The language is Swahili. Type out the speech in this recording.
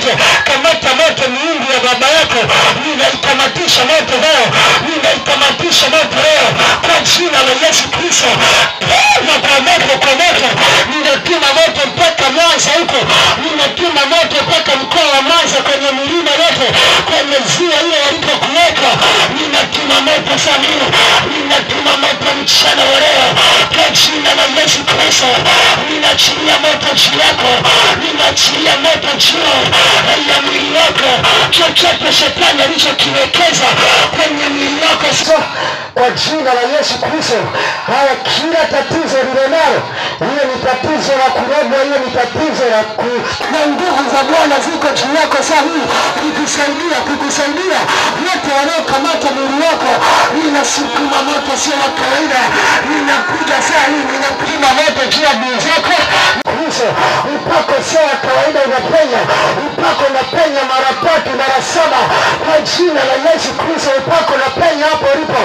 moto. Kamata moto miungu ya baba yako, ninaikamatisha moto leo, ninaikamatisha moto leo kwa jina la Yesu Kristo. Kwa moto ninatuma moto mpaka Mwanza huko, ninatuma moto mpaka mkoa wa Mwanza, kwenye milima yote, kwenye ziwa ile walipokuweka, ninatuma moto Samia, ninatuma moto mchana wa leo kwa jina la Yesu Kristo. Ninaachilia moto juu yako, ninaachilia moto juu ya mwili wako, chochote shetani alichokiwekeza kwenye mwili wako kwa jina la Yesu Kristo. Haya, kila tatizo lilonalo, hiyo ni tatizo la kurogwa, hiyo ni tatizo la na nguvu za Bwana ziko juu yako saa hii kukusaidia wote wanaokamata mwili wako. Ninasukuma moto sio wa kawaida, ninakuja saa hii, ninapima moto juu ya miguu zako. Upako sio wa kawaida, unapenya, upako unapenya mara 3 mara 7 kwa jina la Yesu Kristo. Upako unapenya hapo ulipo,